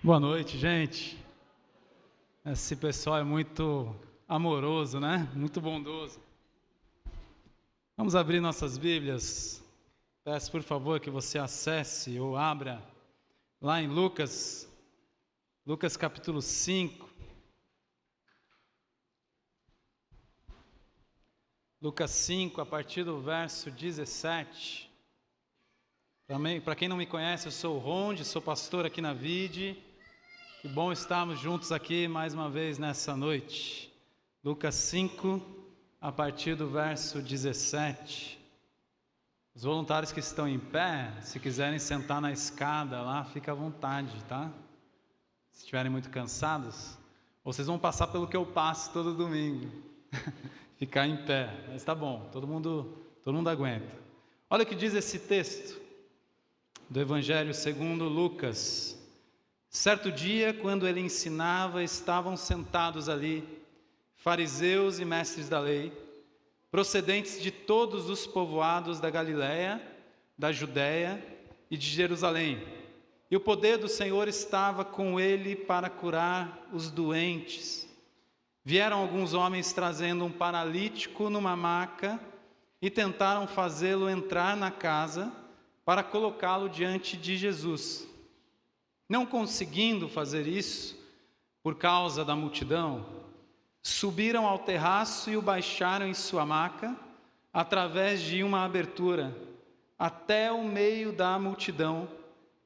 Boa noite, gente. Esse pessoal é muito amoroso, né? Muito bondoso. Vamos abrir nossas Bíblias. Peço, por favor, que você acesse ou abra lá em Lucas capítulo 5. Lucas 5, a partir do verso 17. Para quem não me conhece, eu sou o Ronde, sou pastor aqui na Vide. Que bom estarmos juntos aqui mais uma vez nessa noite. Lucas 5, a partir do verso 17. Os voluntários que estão em pé, se quiserem sentar na escada lá, fica à vontade, tá? Se estiverem muito cansados, ou vocês vão passar pelo que eu passo todo domingo. Ficar em pé, mas tá bom, todo mundo aguenta. Olha o que diz esse texto do Evangelho segundo Lucas. Certo dia, quando ele ensinava, estavam sentados ali fariseus e mestres da lei, procedentes de todos os povoados da Galiléia, da Judéia e de Jerusalém. E o poder do Senhor estava com ele para curar os doentes. Vieram alguns homens trazendo um paralítico numa maca e tentaram fazê-lo entrar na casa para colocá-lo diante de Jesus. Não conseguindo fazer isso, por causa da multidão, subiram ao terraço e o baixaram em sua maca, através de uma abertura, até o meio da multidão,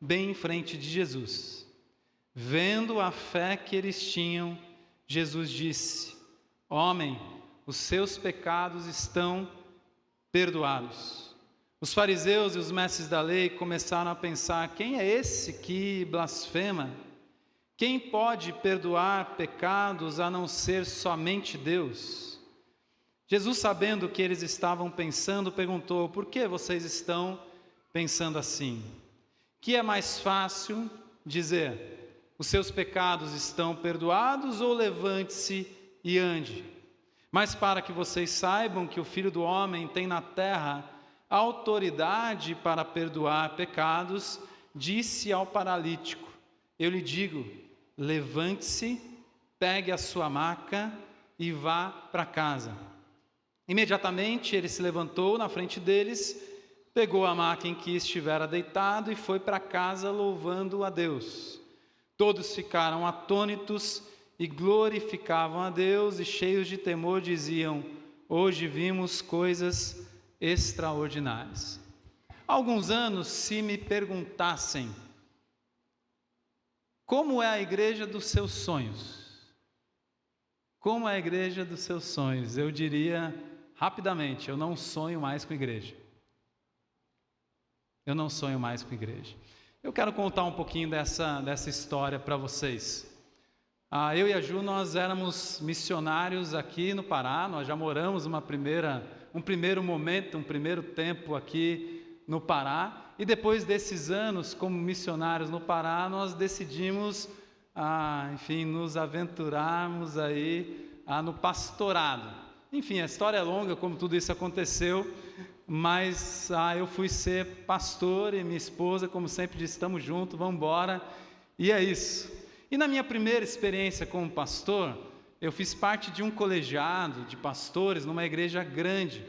bem em frente de Jesus. Vendo a fé que eles tinham, Jesus disse: Homem, os seus pecados estão perdoados. Os fariseus e os mestres da lei começaram a pensar: quem é esse que blasfema? Quem pode perdoar pecados a não ser somente Deus? Jesus, sabendo o que eles estavam pensando, perguntou: por que vocês estão pensando assim? Que é mais fácil dizer: os seus pecados estão perdoados, ou levante-se e ande? Mas para que vocês saibam que o Filho do Homem tem na terra autoridade para perdoar pecados, disse ao paralítico: eu lhe digo, levante-se, pegue a sua maca e vá para casa. Imediatamente ele se levantou na frente deles, pegou a maca em que estivera deitado e foi para casa louvando a Deus. Todos ficaram atônitos e glorificavam a Deus, e cheios de temor diziam: hoje vimos coisas extraordinárias. Há alguns anos, se me perguntassem: como é a igreja dos seus sonhos? Como é a igreja dos seus sonhos? Eu diria rapidamente: eu não sonho mais com igreja. Eu não sonho mais com igreja. Eu quero contar um pouquinho dessa história para vocês. Eu e a Ju, nós éramos missionários aqui no Pará. Nós já moramos um primeiro momento, um primeiro tempo aqui no Pará. E depois desses anos como missionários no Pará, nós decidimos, nos aventurarmos aí no pastorado. Enfim, a história é longa, como tudo isso aconteceu, mas eu fui ser pastor e minha esposa, como sempre, disse: estamos juntos, vamos embora, e é isso. E na minha primeira experiência como pastor, eu fiz parte de um colegiado de pastores numa igreja grande,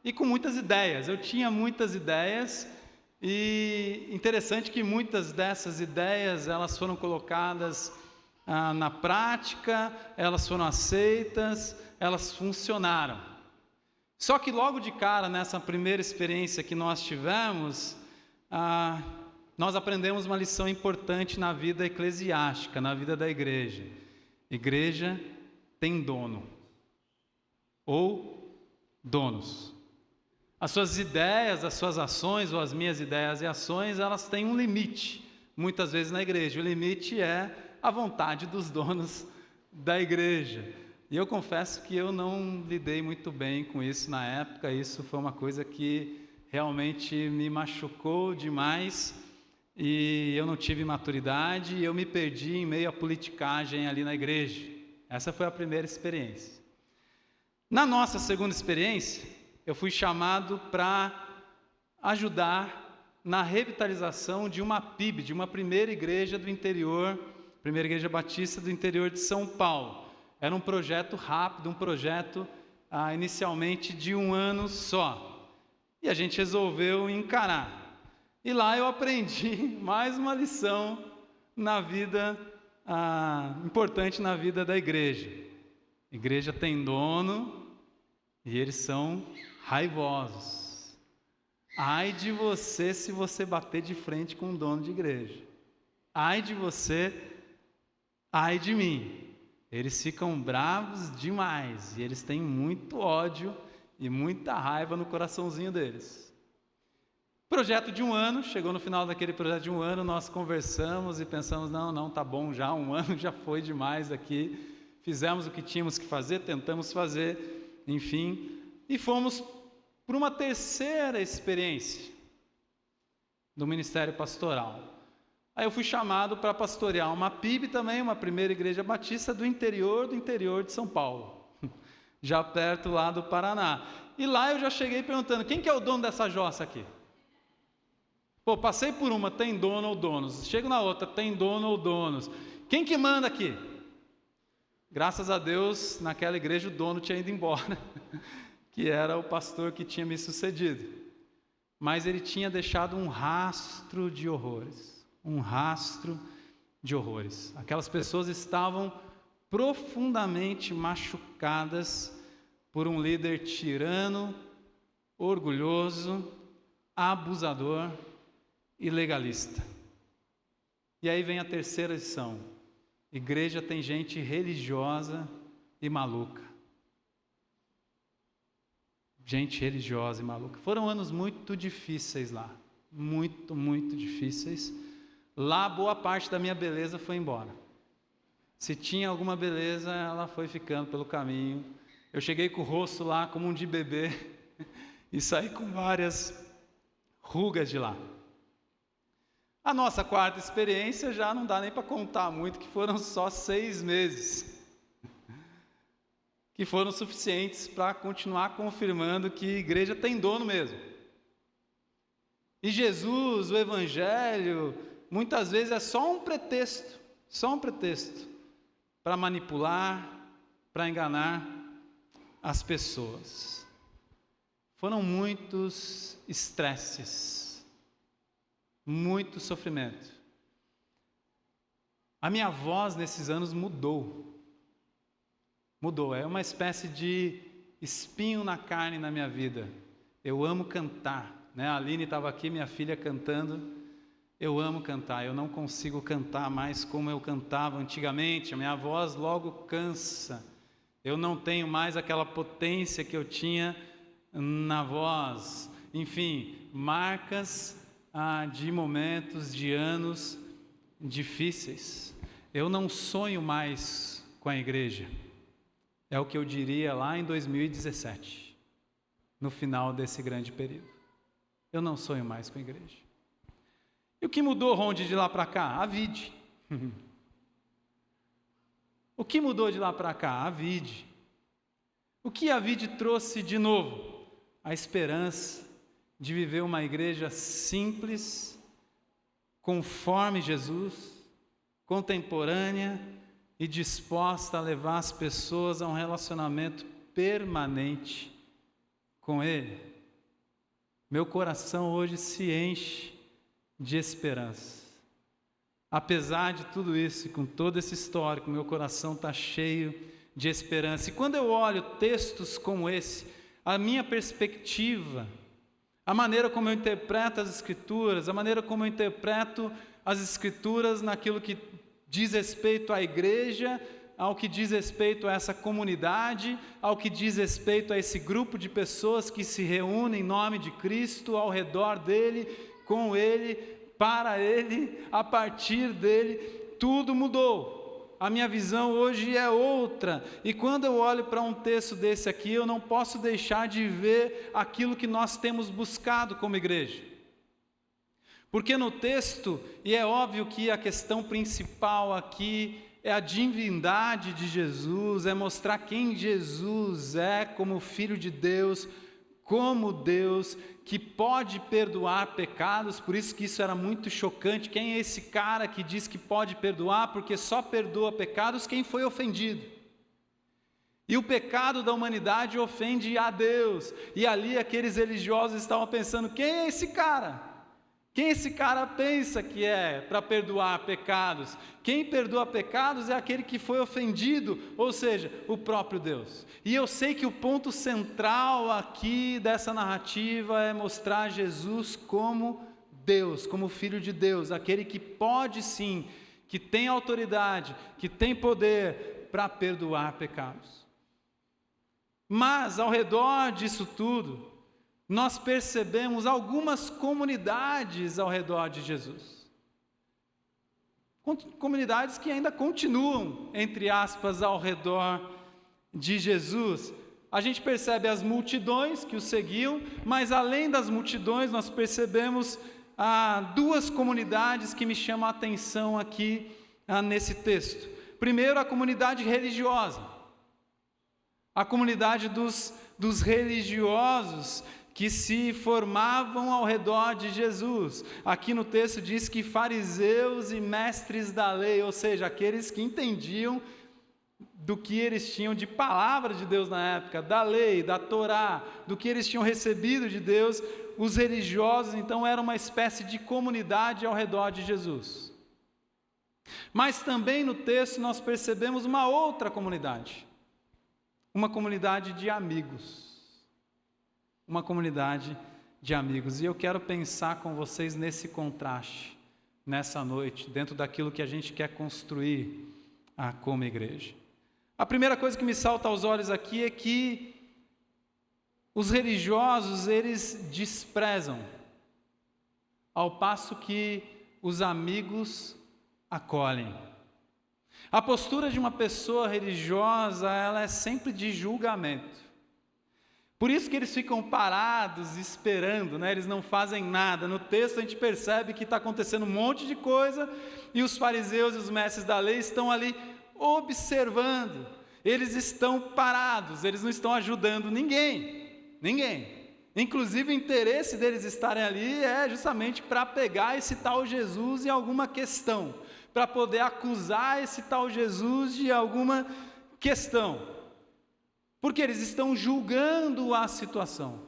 e com muitas ideias. Eu tinha muitas ideias, e interessante que muitas dessas ideias, elas foram colocadas na prática, elas foram aceitas, elas funcionaram. Só que logo de cara, nessa primeira experiência que nós tivemos, nós aprendemos uma lição importante na vida eclesiástica, na vida da igreja. Igreja tem dono, ou donos. As suas ideias, as suas ações, ou as minhas ideias e ações, elas têm um limite, muitas vezes na igreja. O limite é a vontade dos donos da igreja. E eu confesso que eu não lidei muito bem com isso na época. Isso foi uma coisa que realmente me machucou demais, e eu não tive maturidade, e eu me perdi em meio à politicagem ali na igreja. Essa foi a primeira experiência. Na nossa segunda experiência, eu fui chamado para ajudar na revitalização de uma PIB, de uma primeira igreja do interior, primeira igreja batista do interior de São Paulo. Era um projeto rápido, um projeto inicialmente de 1 ano só. E a gente resolveu encarar. E lá eu aprendi mais uma lição na vida, importante na vida da igreja. A igreja tem dono e eles são raivosos. Ai de você se você bater de frente com um dono de igreja. Ai de você, ai de mim. Eles ficam bravos demais e eles têm muito ódio e muita raiva no coraçãozinho deles. Projeto de 1 ano, chegou no final daquele projeto de 1 ano, nós conversamos e pensamos, não, tá bom já, 1 ano já foi demais aqui. Fizemos o que tínhamos que fazer, tentamos fazer, enfim, e fomos para uma terceira experiência do ministério pastoral. Aí eu fui chamado para pastorear uma PIB também, uma primeira igreja batista do interior de São Paulo, já perto lá do Paraná. E lá eu já cheguei perguntando, quem que é o dono dessa jossa aqui? Pô, passei por uma, tem dono ou donos. Chego na outra, tem dono ou donos. Quem que manda aqui? Graças a Deus, naquela igreja o dono tinha ido embora, que era o pastor que tinha me sucedido. Mas ele tinha deixado um rastro de horrores. Um rastro de horrores. Aquelas pessoas estavam profundamente machucadas por um líder tirano, orgulhoso, abusador e legalista. E aí vem a terceira lição. Igreja tem gente religiosa e maluca. Gente religiosa e maluca. Foram anos muito difíceis lá. Muito difíceis. Lá boa parte da minha beleza foi embora. Se tinha alguma beleza, ela foi ficando pelo caminho. Eu cheguei com o rosto lá como um de bebê e saí com várias rugas de lá. A nossa quarta experiência já não dá nem para contar muito, que foram só 6 meses. Que foram suficientes para continuar confirmando que a igreja tem dono mesmo. E Jesus, o Evangelho, muitas vezes é só um pretexto para manipular, para enganar as pessoas. Foram muitos estresses, muito sofrimento. A minha voz nesses anos mudou, é uma espécie de espinho na carne na minha vida. Eu amo cantar, né? A Aline estava aqui, minha filha, cantando. Eu amo cantar, eu não consigo cantar mais como eu cantava antigamente, a minha voz logo cansa, eu não tenho mais aquela potência que eu tinha na voz, enfim, marcas de momentos, de anos difíceis. Eu não sonho mais com a igreja, é o que eu diria lá em 2017, no final desse grande período. Eu não sonho mais com a igreja. E o que mudou, Ronde, de lá para cá? A vide. O que mudou de lá para cá? A vide. O que a vide trouxe de novo? A esperança de viver uma igreja simples, conforme Jesus, contemporânea e disposta a levar as pessoas a um relacionamento permanente com Ele. Meu coração hoje se enche de esperança. Apesar de tudo isso, e com todo esse histórico, meu coração está cheio de esperança. E quando eu olho textos como esse, a minha perspectiva, a maneira como eu interpreto as Escrituras, a maneira como eu interpreto as Escrituras naquilo que diz respeito à igreja, ao que diz respeito a essa comunidade, ao que diz respeito a esse grupo de pessoas que se reúnem em nome de Cristo, ao redor dele, com Ele, para Ele, a partir dele, tudo mudou. A minha visão hoje é outra, e quando eu olho para um texto desse aqui, eu não posso deixar de ver aquilo que nós temos buscado como igreja. Porque no texto, e é óbvio que a questão principal aqui é a divindade de Jesus, é mostrar quem Jesus é como Filho de Deus, como Deus que pode perdoar pecados, por isso que isso era muito chocante. Quem é esse cara que diz que pode perdoar, porque só perdoa pecados quem foi ofendido? E o pecado da humanidade ofende a Deus, e ali aqueles religiosos estavam pensando, quem é esse cara? Quem esse cara pensa que é para perdoar pecados? Quem perdoa pecados é aquele que foi ofendido, ou seja, o próprio Deus. E eu sei que o ponto central aqui dessa narrativa é mostrar Jesus como Deus, como Filho de Deus, aquele que pode sim, que tem autoridade, que tem poder para perdoar pecados. Mas ao redor disso tudo, nós percebemos algumas comunidades ao redor de Jesus. Comunidades que ainda continuam, entre aspas, ao redor de Jesus. A gente percebe as multidões que o seguiam, mas além das multidões, nós percebemos duas comunidades que me chamam a atenção aqui nesse texto. Primeiro, a comunidade religiosa. A comunidade dos religiosos que se formavam ao redor de Jesus. Aqui no texto diz que fariseus e mestres da lei, ou seja, aqueles que entendiam do que eles tinham de palavra de Deus na época, da lei, da Torá, do que eles tinham recebido de Deus. Os religiosos, então, eram uma espécie de comunidade ao redor de Jesus. Mas também no texto nós percebemos uma outra comunidade, uma comunidade de amigos. Uma comunidade de amigos. E eu quero pensar com vocês nesse contraste, nessa noite, dentro daquilo que a gente quer construir como igreja. A primeira coisa que me salta aos olhos aqui é que os religiosos, eles desprezam, ao passo que os amigos acolhem. A postura de uma pessoa religiosa, ela é sempre de julgamento. Por isso que eles ficam parados, esperando, né? Eles não fazem nada. No texto a gente percebe que está acontecendo um monte de coisa, e os fariseus e os mestres da lei estão ali observando. Eles estão parados, eles não estão ajudando ninguém. Inclusive o interesse deles estarem ali é justamente para pegar esse tal Jesus em alguma questão, para poder acusar esse tal Jesus de alguma questão. Porque eles estão julgando a situação.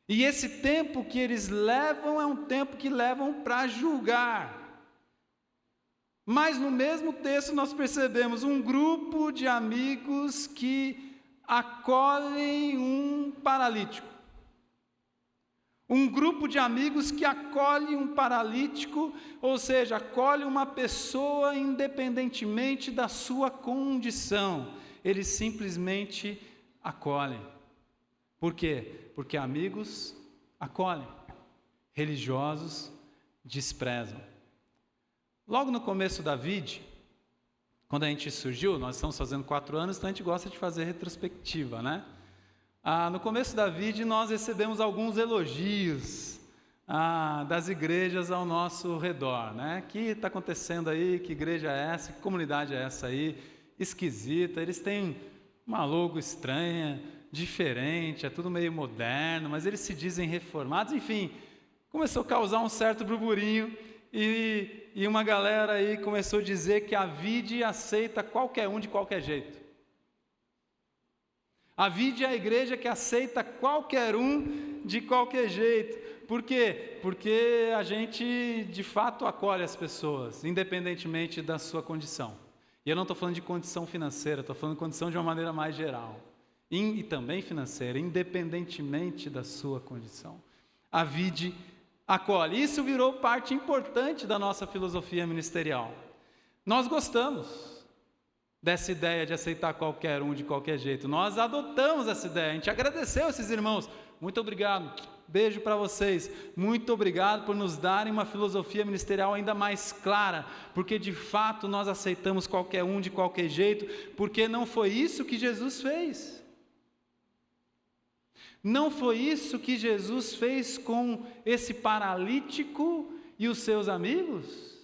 E esse tempo que eles levam é um tempo que levam para julgar. Mas no mesmo texto nós percebemos um grupo de amigos que acolhem um paralítico. Um grupo de amigos que acolhe um paralítico, ou seja, acolhe uma pessoa independentemente da sua condição. Eles simplesmente acolhem. Por quê? Porque amigos acolhem, religiosos desprezam. Logo no começo da VID, quando a gente surgiu, nós estamos fazendo 4 anos, então a gente gosta de fazer retrospectiva, né? No começo da VID nós recebemos alguns elogios das igrejas ao nosso redor, né? O que está acontecendo aí? Que igreja é essa? Que comunidade é essa aí? Esquisita, eles têm uma logo estranha, diferente, é tudo meio moderno, mas eles se dizem reformados, enfim, começou a causar um certo burburinho, e uma galera aí começou a dizer que a VID aceita qualquer um de qualquer jeito. A VID é a igreja que aceita qualquer um de qualquer jeito. Por quê? Porque a gente de fato acolhe as pessoas, independentemente da sua condição. E eu não estou falando de condição financeira, estou falando de condição de uma maneira mais geral. E também financeira, independentemente da sua condição. A VID acolhe. Isso virou parte importante da nossa filosofia ministerial. Nós gostamos dessa ideia de aceitar qualquer um de qualquer jeito. Nós adotamos essa ideia, a gente agradeceu esses irmãos. Muito obrigado. Beijo para vocês, muito obrigado por nos darem uma filosofia ministerial ainda mais clara, porque de fato nós aceitamos qualquer um de qualquer jeito, porque não foi isso que Jesus fez. Não foi isso que Jesus fez com esse paralítico e os seus amigos?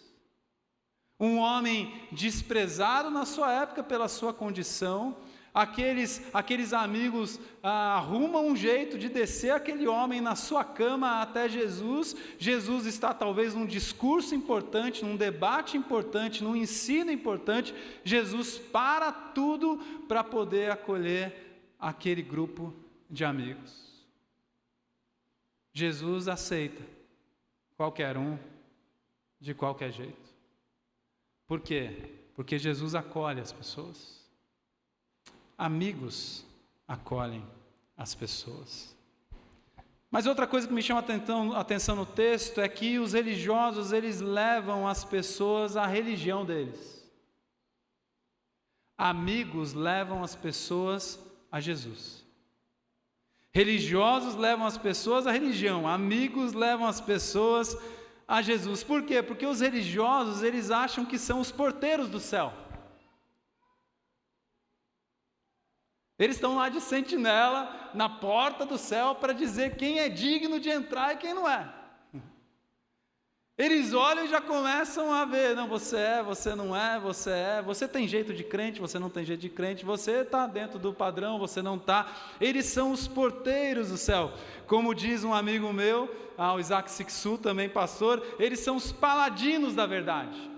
Um homem desprezado na sua época pela sua condição, Aqueles amigos arrumam um jeito de descer aquele homem na sua cama até Jesus. Jesus está talvez num discurso importante, num debate importante, num ensino importante. Jesus para tudo para poder acolher aquele grupo de amigos. Jesus aceita qualquer um, de qualquer jeito. Por quê? Porque Jesus acolhe as pessoas. Amigos acolhem as pessoas. Mas outra coisa que me chama a atenção no texto é que os religiosos, eles levam as pessoas à religião deles. Amigos levam as pessoas a Jesus. Religiosos levam as pessoas à religião. Amigos levam as pessoas a Jesus. Por quê? Porque os religiosos, eles acham que são os porteiros do céu. Eles estão lá de sentinela na porta do céu para dizer quem é digno de entrar e quem não é. Eles olham e já começam a ver, não, você é, você não é, você tem jeito de crente, você não tem jeito de crente, você está dentro do padrão, você não está. Eles são os porteiros do céu. Como diz um amigo meu, o Isaac Sixu, também pastor, eles são os paladinos da verdade.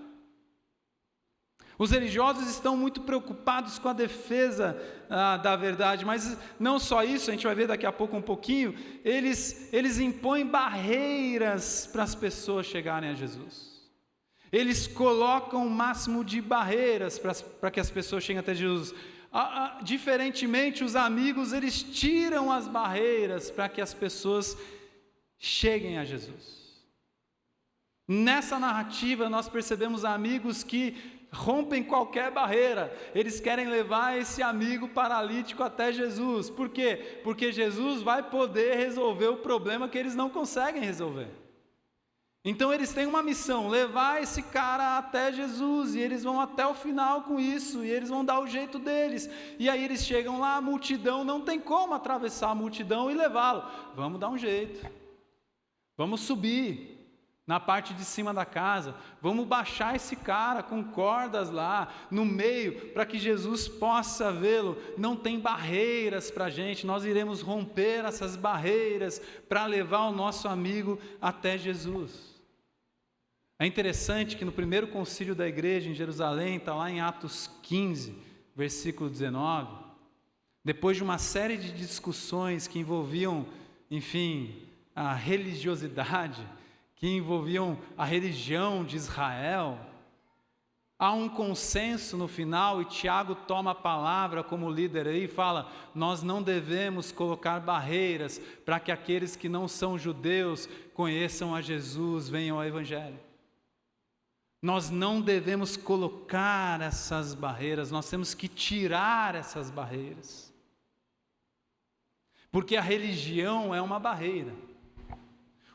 Os religiosos estão muito preocupados com a defesa da verdade, mas não só isso, a gente vai ver daqui a pouco um pouquinho, eles impõem barreiras para as pessoas chegarem a Jesus. Eles colocam o máximo de barreiras para que as pessoas cheguem até Jesus. Diferentemente, os amigos, eles tiram as barreiras para que as pessoas cheguem a Jesus. Nessa narrativa, nós percebemos amigos que rompem qualquer barreira. Eles querem levar esse amigo paralítico até Jesus. Por quê? Porque Jesus vai poder resolver o problema que eles não conseguem resolver. Então eles têm uma missão, levar esse cara até Jesus, e eles vão até o final com isso, e eles vão dar o jeito deles. E aí eles chegam lá, a multidão, não tem como atravessar a multidão e levá-lo. Vamos dar um jeito. Vamos subir na parte de cima da casa, vamos baixar esse cara com cordas lá no meio, para que Jesus possa vê-lo. Não tem barreiras para a gente, nós iremos romper essas barreiras para levar o nosso amigo até Jesus. É interessante que no primeiro concílio da igreja em Jerusalém, está lá em Atos 15, versículo 19, depois de uma série de discussões que envolviam, enfim, a religiosidade, que envolviam a religião de Israel, há um consenso no final, e Tiago toma a palavra como líder aí e fala: nós não devemos colocar barreiras para que aqueles que não são judeus conheçam a Jesus, venham ao Evangelho. Nós não devemos colocar essas barreiras, nós temos que tirar essas barreiras. Porque a religião é uma barreira.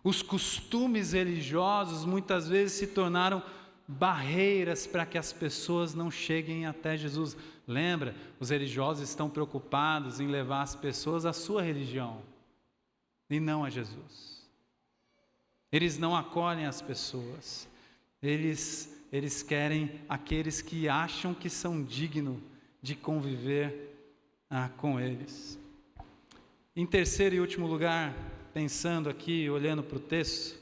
Os costumes religiosos muitas vezes se tornaram barreiras para que as pessoas não cheguem até Jesus. Lembra, os religiosos estão preocupados em levar as pessoas à sua religião e não a Jesus. Eles não acolhem as pessoas. Eles querem aqueles que acham que são dignos de conviver com eles. Em terceiro e último lugar, pensando aqui, olhando para o texto,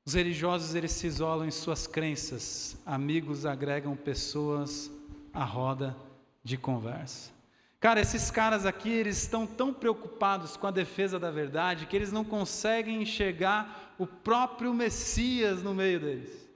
os religiosos, eles se isolam em suas crenças. Amigos agregam pessoas à roda de conversa. Cara, esses caras aqui, eles estão tão preocupados com a defesa da verdade que eles não conseguem enxergar o próprio Messias no meio deles.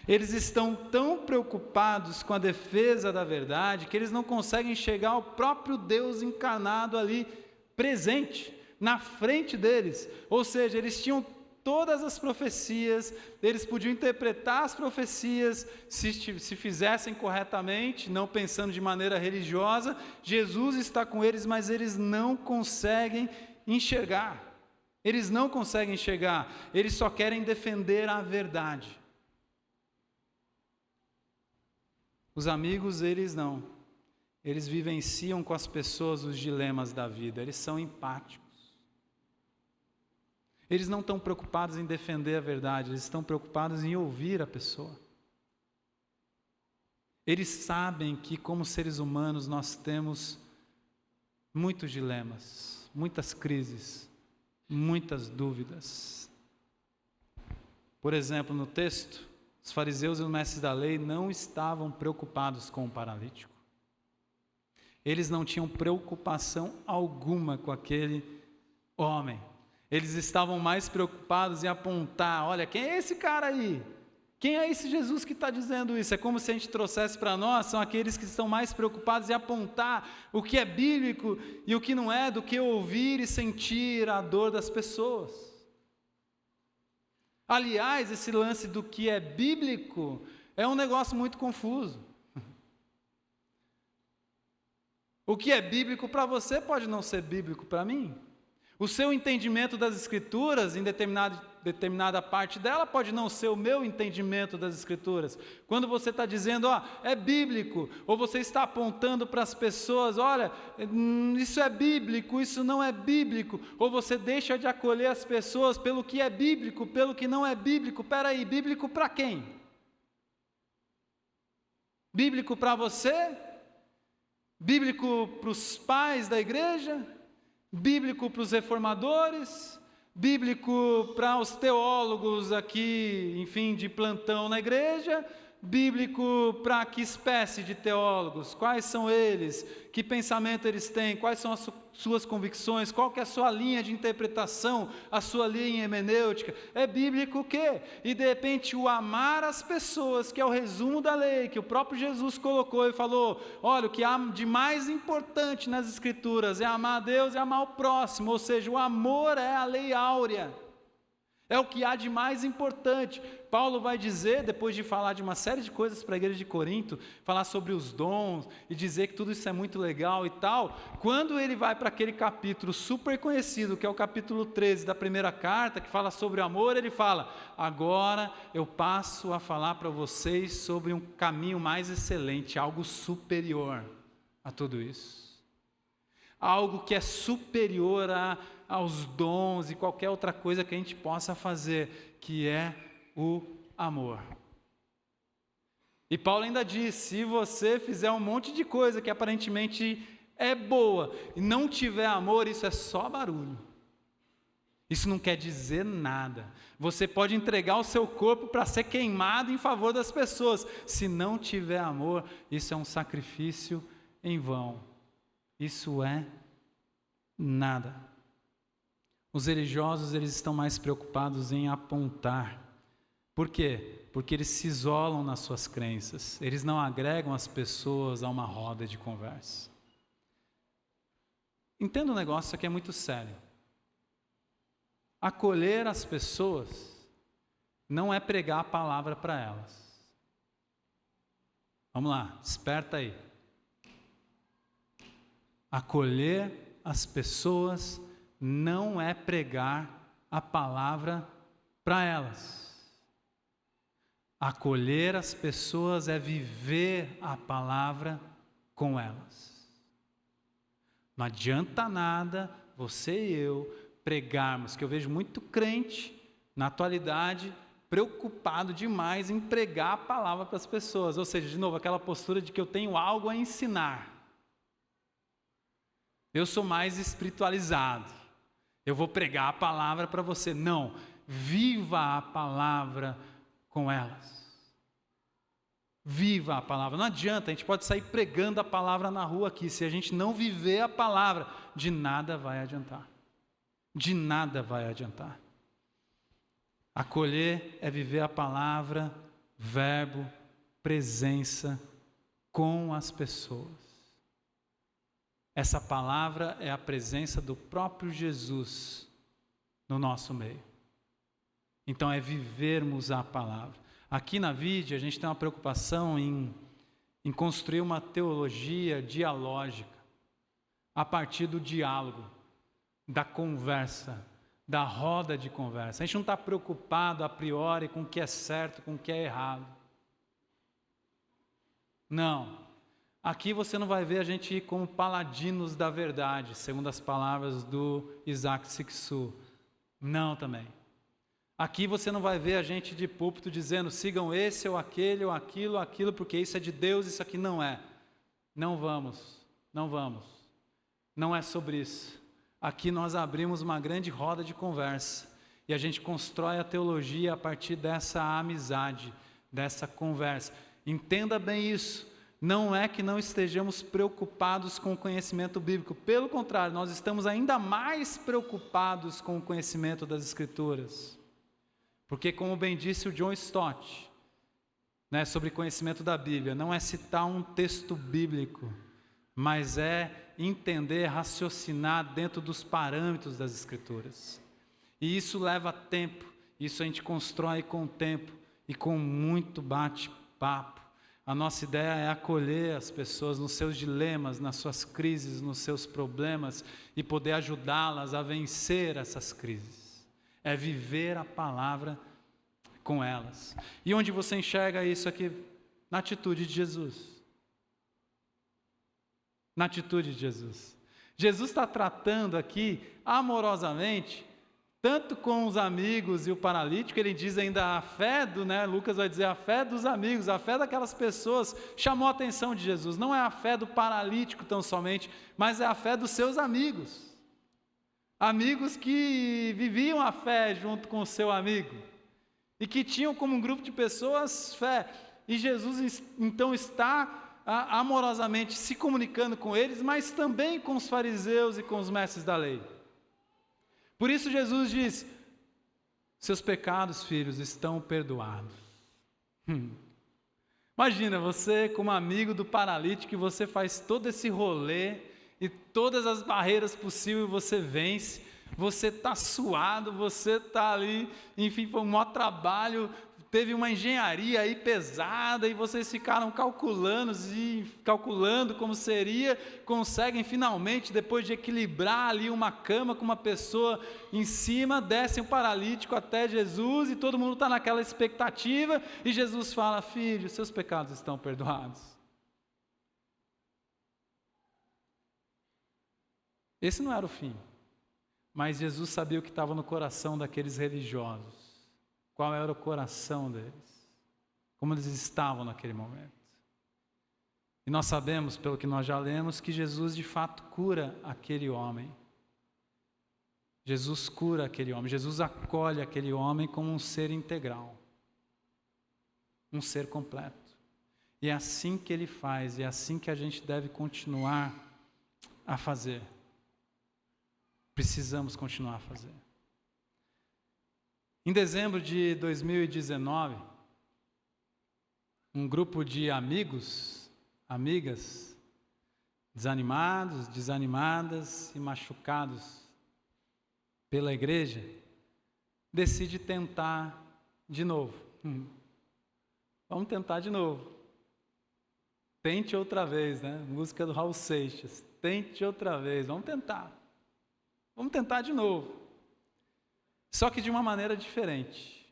Eles estão tão preocupados com a defesa da verdade que eles não conseguem enxergar o próprio Deus encarnado ali, presente, na frente deles. Ou seja, eles tinham todas as profecias, eles podiam interpretar as profecias se fizessem corretamente, não pensando de maneira religiosa. Jesus está com eles, mas eles não conseguem enxergar. Eles não conseguem enxergar, eles só querem defender a verdade. Os amigos, eles não. Eles vivenciam com as pessoas os dilemas da vida, eles são empáticos. Eles não estão preocupados em defender a verdade, eles estão preocupados em ouvir a pessoa. Eles sabem que, como seres humanos, nós temos muitos dilemas, muitas crises, muitas dúvidas. Por exemplo, no texto, os fariseus e os mestres da lei não estavam preocupados com o paralítico. Eles não tinham preocupação alguma com aquele homem. Eles estavam mais preocupados em apontar: olha, quem é esse cara aí? Quem é esse Jesus que está dizendo isso? É como se a gente trouxesse para nós, são aqueles que estão mais preocupados em apontar o que é bíblico e o que não é, do que ouvir e sentir a dor das pessoas. Aliás, esse lance do que é bíblico é um negócio muito confuso. O que é bíblico para você pode não ser bíblico para mim. O seu entendimento das Escrituras, em determinada parte dela, pode não ser o meu entendimento das Escrituras. Quando você está dizendo, é bíblico, ou você está apontando para as pessoas, olha, isso é bíblico, isso não é bíblico, ou você deixa de acolher as pessoas pelo que é bíblico, pelo que não é bíblico. Espera aí, bíblico para quem? Bíblico para você? Bíblico para os pais da igreja? Bíblico para os reformadores, bíblico para os teólogos aqui, enfim, de plantão na igreja, bíblico para que espécie de teólogos? Quais são eles? Que pensamento eles têm? Quais são as suas convicções? Qual que é a sua linha de interpretação? A sua linha hermenêutica? É bíblico o quê? E de repente o amar as pessoas, que é o resumo da lei, que o próprio Jesus colocou e falou, olha, o que há de mais importante nas Escrituras é amar a Deus e amar o próximo, ou seja, o amor é a lei áurea. É o que há de mais importante. Paulo vai dizer, depois de falar de uma série de coisas para a igreja de Corinto, falar sobre os dons e dizer que tudo isso é muito legal e tal, quando ele vai para aquele capítulo super conhecido, que é o capítulo 13 da primeira carta, que fala sobre o amor, ele fala, agora eu passo a falar para vocês sobre um caminho mais excelente, algo superior a tudo isso. Algo que é superior aos dons e qualquer outra coisa que a gente possa fazer, que é o amor. E Paulo ainda diz, se você fizer um monte de coisa que aparentemente é boa, e não tiver amor, isso é só barulho. Isso não quer dizer nada. Você pode entregar o seu corpo para ser queimado em favor das pessoas. Se não tiver amor, isso é um sacrifício em vão. Isso é nada. Os religiosos, eles estão mais preocupados em apontar. Por quê? Porque eles se isolam nas suas crenças. Eles não agregam as pessoas a uma roda de conversa. Entenda um negócio, isso aqui é muito sério. Acolher as pessoas não é pregar a palavra para elas. Vamos lá, desperta aí. Acolher as pessoas não é pregar a palavra para elas. Acolher as pessoas é viver a palavra com elas. Não adianta nada você e eu pregarmos, que eu vejo muito crente na atualidade preocupado demais em pregar a palavra para as pessoas, ou seja, de novo, aquela postura de que eu tenho algo a ensinar. Eu sou mais espiritualizado. Eu vou pregar a palavra para você. Não, viva a palavra com elas. Viva a palavra. Não adianta, a gente pode sair pregando a palavra na rua aqui. Se a gente não viver a palavra, de nada vai adiantar. De nada vai adiantar. Acolher é viver a palavra, verbo, presença com as pessoas. Essa palavra é a presença do próprio Jesus no nosso meio. Então é vivermos a palavra. Aqui na Vide a gente tem uma preocupação em construir uma teologia dialógica, a partir do diálogo, da conversa, da roda de conversa. A gente não está preocupado a priori com o que é certo, com o que é errado. Não. Aqui você não vai ver a gente ir como paladinos da verdade, segundo as palavras do Isaac Siksu. Não também. Aqui você não vai ver a gente de púlpito dizendo sigam esse ou aquele ou aquilo, porque isso é de Deus, isso aqui não é. Não vamos. Não é sobre isso. Aqui nós abrimos uma grande roda de conversa e a gente constrói a teologia a partir dessa amizade, dessa conversa. Entenda bem isso. Não é que não estejamos preocupados com o conhecimento bíblico. Pelo contrário, nós estamos ainda mais preocupados com o conhecimento das Escrituras. Porque, como bem disse o John Stott, sobre conhecimento da Bíblia, não é citar um texto bíblico, mas é entender, raciocinar dentro dos parâmetros das Escrituras. E isso leva tempo, isso a gente constrói com o tempo e com muito bate-papo. A nossa ideia é acolher as pessoas nos seus dilemas, nas suas crises, nos seus problemas e poder ajudá-las a vencer essas crises. É viver a palavra com elas. E onde você enxerga isso aqui? Na atitude de Jesus. Na atitude de Jesus. Jesus está tratando aqui amorosamente, tanto com os amigos e o paralítico, ele diz ainda a fé Lucas vai dizer a fé dos amigos, a fé daquelas pessoas chamou a atenção de Jesus. Não é a fé do paralítico tão somente, mas é a fé dos seus amigos. Amigos que viviam a fé junto com o seu amigo e que tinham como um grupo de pessoas fé. E Jesus então está amorosamente se comunicando com eles, mas também com os fariseus e com os mestres da lei. Por isso Jesus diz: seus pecados, filhos, estão perdoados. Imagina você como amigo do paralítico e você faz todo esse rolê e todas as barreiras possíveis você vence, você está suado, você está ali, enfim, foi um maior trabalho, teve uma engenharia aí pesada e vocês ficaram calculando como seria, conseguem finalmente, depois de equilibrar ali uma cama com uma pessoa em cima, descem o paralítico até Jesus e todo mundo está naquela expectativa e Jesus fala: filho, seus pecados estão perdoados. Esse não era o fim, mas Jesus sabia o que estava no coração daqueles religiosos, qual era o coração deles, como eles estavam naquele momento. E nós sabemos, pelo que nós já lemos, que Jesus de fato cura aquele homem. Jesus cura aquele homem, Jesus acolhe aquele homem como um ser integral, um ser completo. E é assim que ele faz, e é assim que a gente deve continuar a fazer. Precisamos continuar a fazer. Em dezembro de 2019, um grupo de amigos, amigas, desanimados, desanimadas e machucados pela igreja, decide tentar de novo. Vamos tentar de novo. Tente outra vez, Música do Raul Seixas. Tente outra vez, vamos tentar. Vamos tentar de novo. Só que de uma maneira diferente.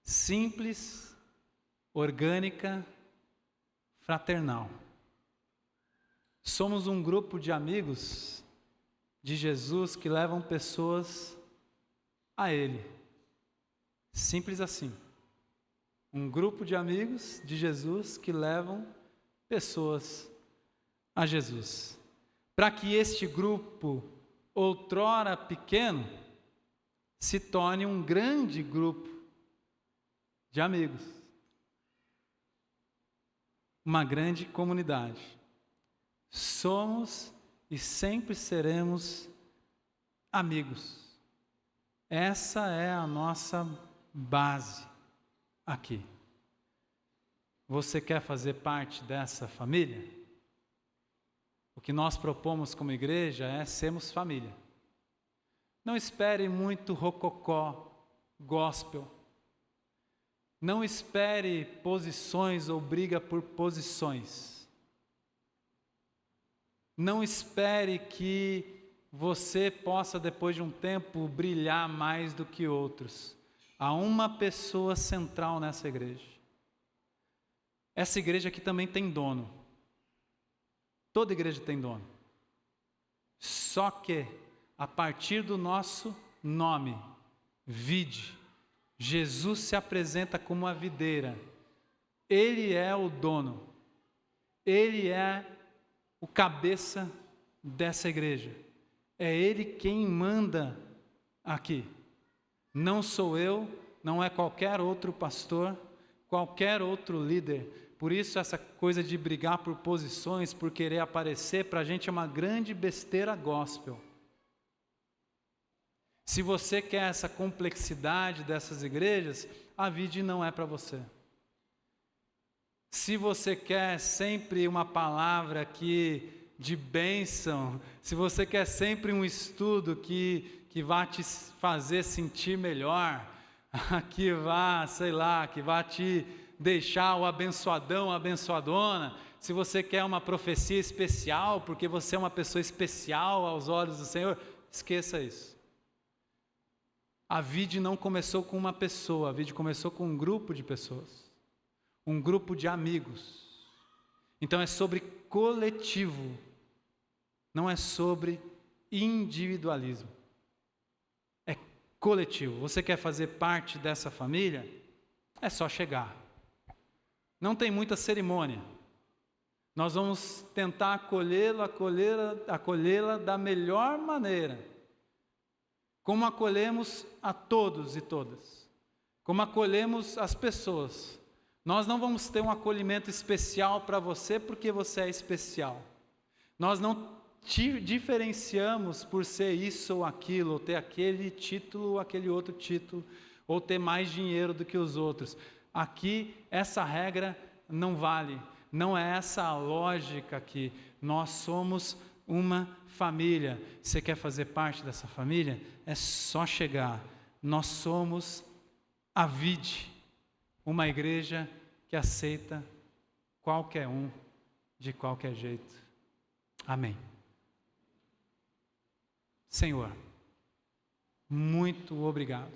Simples, orgânica, fraternal. Somos um grupo de amigos de Jesus que levam pessoas a Ele. Simples assim. Um grupo de amigos de Jesus que levam pessoas a Jesus. Para que este grupo, outrora pequeno, se torne um grande grupo de amigos. Uma grande comunidade. Somos e sempre seremos amigos. Essa é a nossa base aqui. Você quer fazer parte dessa família? O que nós propomos como igreja é sermos família. Não espere muito rococó, gospel. Não espere posições ou briga por posições. Não espere que você possa, depois de um tempo, brilhar mais do que outros. Há uma pessoa central nessa igreja. Essa igreja aqui também tem dono. Toda igreja tem dono. Só que, a partir do nosso nome, Vide, Jesus se apresenta como a videira. Ele é o dono. Ele é o cabeça dessa igreja. É Ele quem manda aqui. Não sou eu, não é qualquer outro pastor, qualquer outro líder. Por isso essa coisa de brigar por posições, por querer aparecer, para a gente é uma grande besteira gospel. Se você quer essa complexidade dessas igrejas, a Vide não é para você. Se você quer sempre uma palavra aqui de bênção, se você quer sempre um estudo que vai te fazer sentir melhor, que vai te deixar o abençoadão, a abençoadona, se você quer uma profecia especial, porque você é uma pessoa especial aos olhos do Senhor, esqueça isso. A Vide não começou com uma pessoa, a Vide começou com um grupo de pessoas, um grupo de amigos. Então é sobre coletivo, não é sobre individualismo. É coletivo. Você quer fazer parte dessa família? É só chegar. Não tem muita cerimônia. Nós vamos tentar acolhê-la da melhor maneira. Como acolhemos a todos e todas. Como acolhemos as pessoas. Nós não vamos ter um acolhimento especial para você porque você é especial. Nós não te diferenciamos por ser isso ou aquilo, ou ter aquele título ou aquele outro título, ou ter mais dinheiro do que os outros. Aqui, essa regra não vale. Não é essa a lógica aqui. Nós somos uma família. Você quer fazer parte dessa família? É só chegar. Nós somos a Vide, uma igreja que aceita qualquer um, de qualquer jeito. Amém. Senhor, muito obrigado.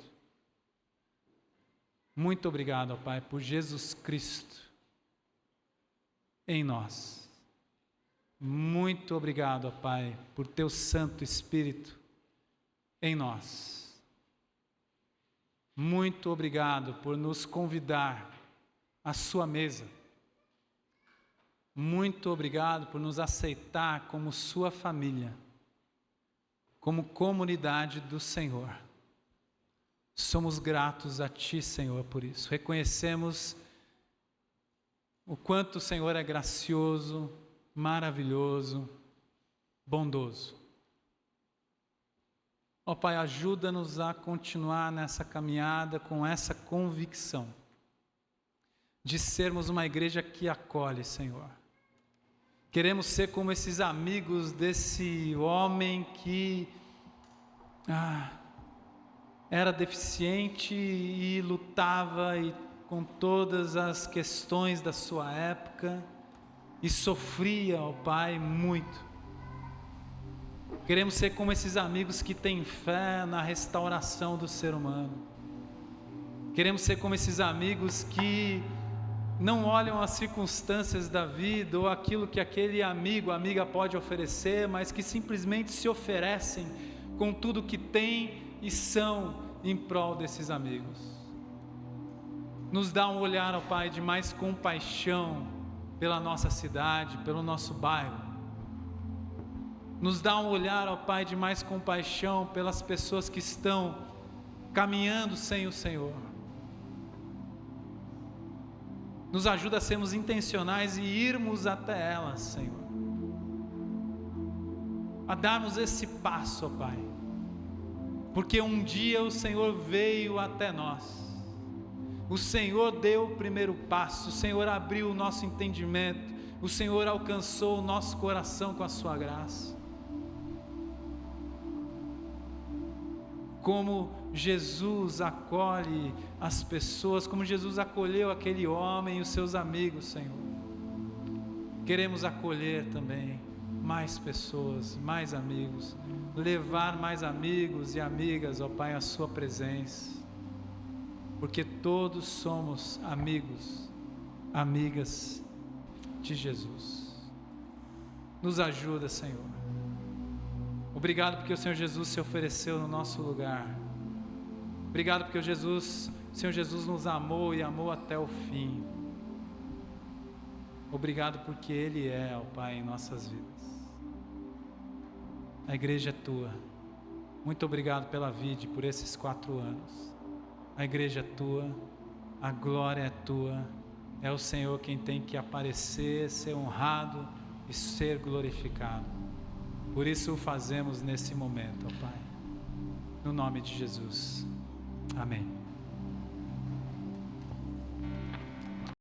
Muito obrigado, ó Pai, por Jesus Cristo em nós. Muito obrigado, ó Pai, por Teu Santo Espírito em nós. Muito obrigado por nos convidar à Sua mesa. Muito obrigado por nos aceitar como Sua família, como comunidade do Senhor. Somos gratos a Ti, Senhor, por isso. Reconhecemos o quanto o Senhor é gracioso, maravilhoso, bondoso. Ó Pai, ajuda-nos a continuar nessa caminhada com essa convicção de sermos uma igreja que acolhe, Senhor. Queremos ser como esses amigos desse homem que era deficiente e lutava com todas as questões da sua época e sofria, ó Pai, muito. Queremos ser como esses amigos que têm fé na restauração do ser humano. Queremos ser como esses amigos que não olham as circunstâncias da vida ou aquilo que aquele amigo, amiga pode oferecer, mas que simplesmente se oferecem com tudo que têm e são em prol desses amigos. Nos dá um olhar, ó Pai, de mais compaixão pela nossa cidade, pelo nosso bairro. Nos dá um olhar, ó Pai, de mais compaixão pelas pessoas que estão caminhando sem o Senhor. Nos ajuda a sermos intencionais e irmos até elas, Senhor. A darmos esse passo, ó Pai. Porque um dia o Senhor veio até nós. O Senhor deu o primeiro passo, o Senhor abriu o nosso entendimento, o Senhor alcançou o nosso coração com a sua graça. Como Jesus acolhe as pessoas, como Jesus acolheu aquele homem e os seus amigos, Senhor. Queremos acolher também mais pessoas, mais amigos, levar mais amigos e amigas, ó Pai, à sua presença, porque todos somos amigos, amigas de Jesus. Nos ajuda, Senhor. Obrigado porque o Senhor Jesus se ofereceu no nosso lugar. Obrigado porque o Senhor Jesus nos amou e amou até o fim. Obrigado porque Ele é, ó Pai, em nossas vidas. A igreja é tua. Muito obrigado pela vida, por esses 4 anos. A igreja é tua, a glória é tua. É o Senhor quem tem que aparecer, ser honrado e ser glorificado. Por isso o fazemos nesse momento, ó Pai. No nome de Jesus. Amém.